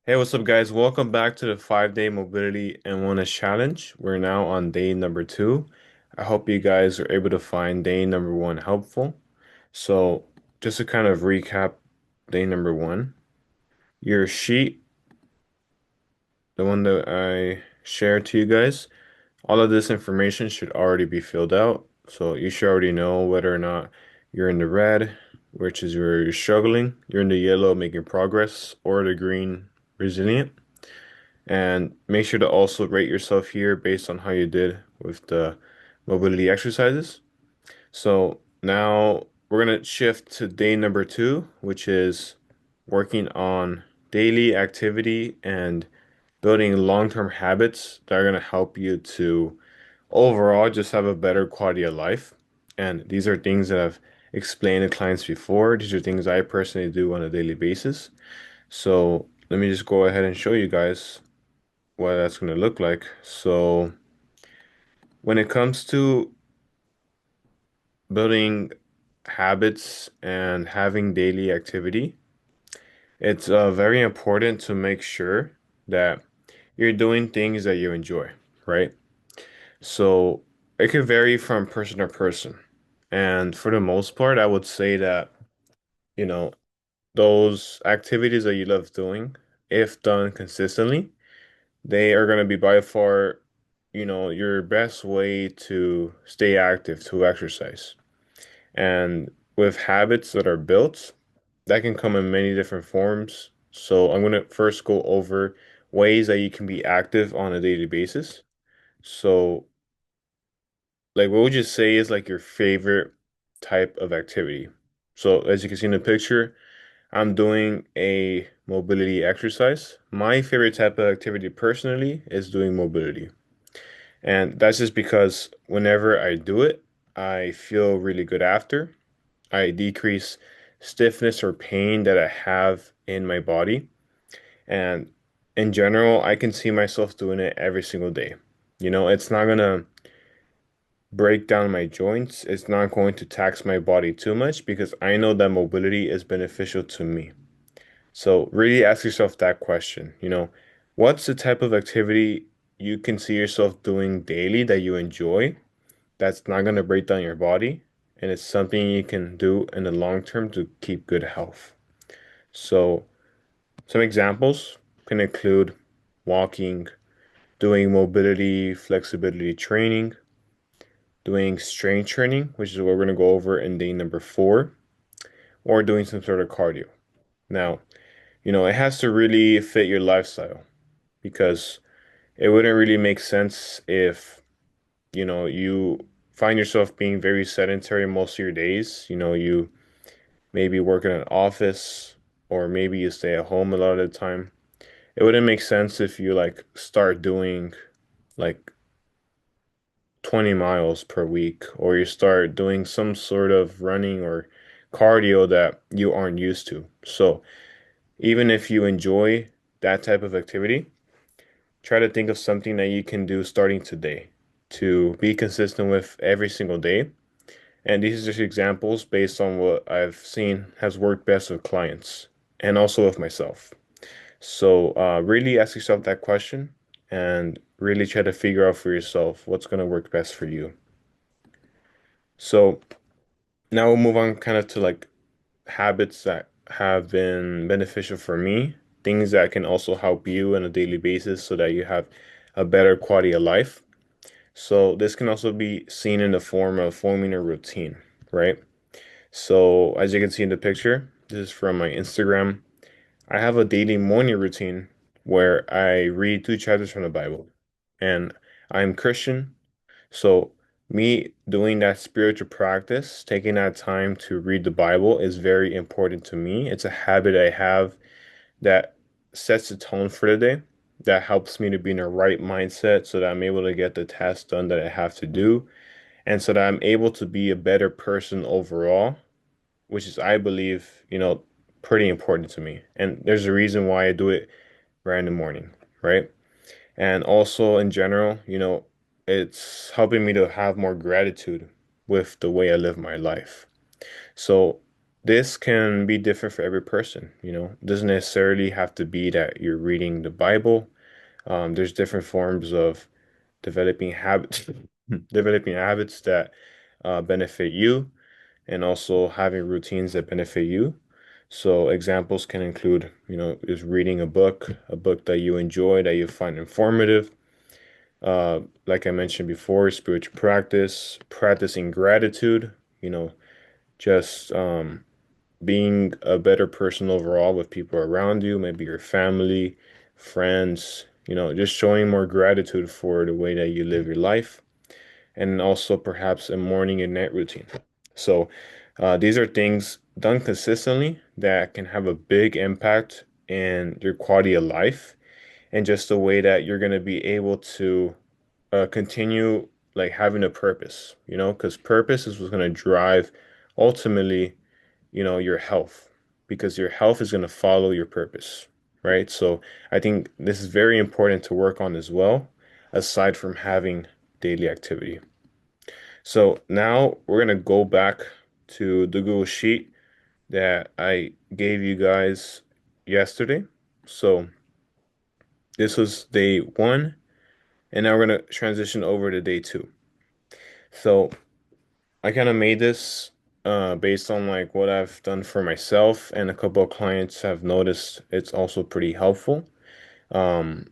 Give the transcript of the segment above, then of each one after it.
Hey, what's up, guys? Welcome back to the 5 day mobility and wellness challenge. We're now on day number two. I hope you guys are able to find day number one helpful. So, just to kind of recap day number one, your sheet, the one that I shared to you guys, all of this information should already be filled out. So, you should already know whether or not you're in the red, which is where you're struggling, you're in the yellow, making progress, or the green, resilient. And make sure to also rate yourself here based on how you did with the mobility exercises. So now we're going to shift to day number two, which is working on daily activity and building long-term habits that are going to help you to overall just have a better quality of life. And these are things that I've explained to clients before. These are things I personally do on a daily basis. So let me just go ahead and show you guys what that's going to look like. So, when it comes to building habits and having daily activity, it's very important to make sure that you're doing things that you enjoy, right? So, it could vary from person to person. And for the most part, I would say that, you know, those activities that you love doing, if done consistently, they are going to be by far, your best way to stay active, to exercise. And with habits that are built, that can come in many different forms. So I'm going to first go over ways that you can be active on a daily basis. So, like, what would you say is like your favorite type of activity? So, as you can see in the picture, I'm doing a mobility exercise. My favorite type of activity personally is doing mobility. And that's just because whenever I do it, I feel really good after. I decrease stiffness or pain that I have in my body. And in general, I can see myself doing it every single day. It's not gonna break down my joints. It's not going to tax my body too much because I know that mobility is beneficial to me. So really ask yourself that question, what's the type of activity you can see yourself doing daily that you enjoy? That's not going to break down your body, and it's something you can do in the long term to keep good health. So, some examples can include walking, doing mobility, flexibility training, doing strength training, which is what we're going to go over in day number four, or doing some sort of cardio. Now, it has to really fit your lifestyle because it wouldn't really make sense if you find yourself being very sedentary most of your days. You maybe work in an office or maybe you stay at home a lot of the time. It wouldn't make sense if you like start doing like 20 miles per week or you start doing some sort of running or cardio that you aren't used to. So even if you enjoy that type of activity, try to think of something that you can do starting today to be consistent with every single day. And these are just examples based on what I've seen has worked best with clients and also with myself. So, really ask yourself that question and really try to figure out for yourself what's going to work best for you. So, now we'll move on kind of to like habits that have been beneficial for me, things that can also help you on a daily basis so that you have a better quality of life. So, this can also be seen in the form of forming a routine, right? So, as you can see in the picture, this is from my Instagram. I have a daily morning routine where I read two chapters from the Bible. And I'm Christian, so me doing that spiritual practice, taking that time to read the Bible is very important to me. It's a habit I have that sets the tone for the day, that helps me to be in the right mindset so that I'm able to get the tasks done that I have to do, and so that I'm able to be a better person overall, which is, I believe, pretty important to me. And there's a reason why I do it right in the morning, right? And also in general, it's helping me to have more gratitude with the way I live my life. So this can be different for every person, you know. It doesn't necessarily have to be that you're reading the Bible. There's different forms of developing habits, developing habits that benefit you, and also having routines that benefit you. So examples can include, you know, is reading a book that you enjoy, that you find informative. Like I mentioned before, spiritual practice, practicing gratitude, you know, just being a better person overall with people around you, maybe your family, friends, you know, just showing more gratitude for the way that you live your life, and also perhaps a morning and night routine. So, these are things done consistently that can have a big impact in your quality of life and just the way that you're going to be able to continue like having a purpose, you know, because purpose is what's going to drive ultimately, you know, your health, because your health is going to follow your purpose, right? So I think this is very important to work on as well, aside from having daily activity. So now we're going to go back to the Google Sheet that I gave you guys yesterday. So this was day one, and now we're going to transition over to day two. So I kind of made this based on like what I've done for myself, and a couple of clients have noticed it's also pretty helpful. Um,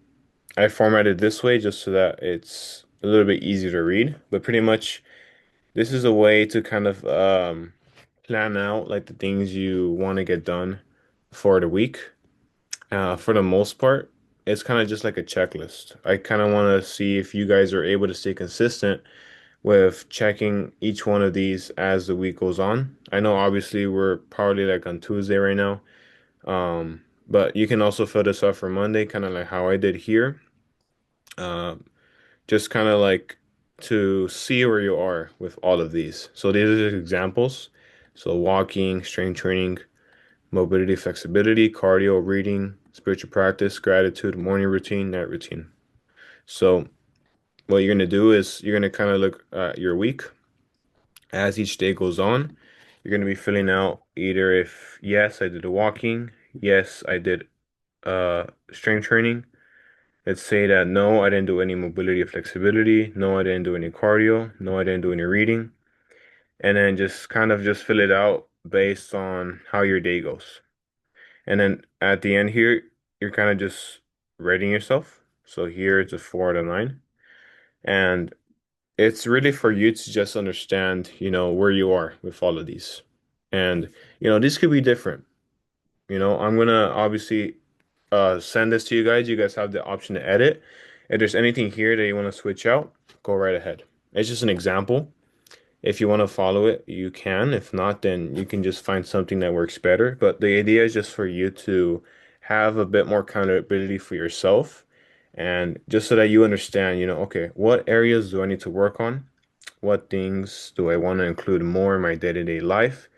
I formatted this way just so that it's a little bit easier to read, but pretty much this is a way to kind of plan out like the things you want to get done for the week. For the most part, it's kind of just like a checklist. I kind of want to see if you guys are able to stay consistent with checking each one of these as the week goes on. I know obviously we're probably like on Tuesday right now. But you can also fill this out for Monday, kind of like how I did here. Um, just kind of like to see where you are with all of these. So these are just examples. So walking, strength training, mobility, flexibility, cardio, reading, spiritual practice, gratitude, morning routine, night routine. So what you're gonna do is you're gonna kind of look at your week as each day goes on. You're gonna be filling out either if yes, I did a walking, yes, I did strength training. Let's say that no, I didn't do any mobility or flexibility, no, I didn't do any cardio, no, I didn't do any reading, and then just kind of just fill it out based on how your day goes. And then at the end here, you're kind of just rating yourself. So here it's a 4 out of 9. And it's really for you to just understand, you know, where you are with all of these. And, you know, this could be different. You know, I'm gonna obviously send this to you guys. You guys have the option to edit. If there's anything here that you want to switch out, go right ahead. It's just an example. If you want to follow it, you can. If not, then you can just find something that works better. But the idea is just for you to have a bit more accountability for yourself, and just so that you understand, you know, okay, what areas do I need to work on? What things do I want to include more in my day-to-day life?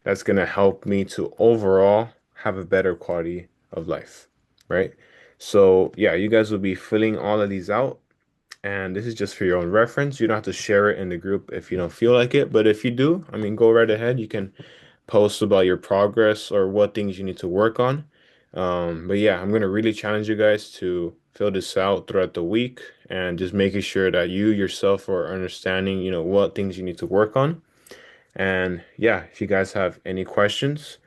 That's going to help me to overall have a better quality of life, right? So, yeah, you guys will be filling all of these out, and this is just for your own reference. You don't have to share it in the group if you don't feel like it. But if you do, I mean, go right ahead. You can post about your progress or what things you need to work on. But yeah, I'm gonna really challenge you guys to fill this out throughout the week and just making sure that you yourself are understanding, you know, what things you need to work on. And yeah, if you guys have any questions,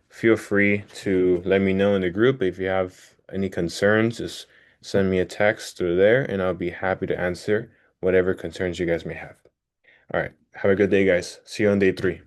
feel free to let me know in the group. If you have any concerns, just send me a text through there and I'll be happy to answer whatever concerns you guys may have. All right. Have a good day, guys. See you on day 3.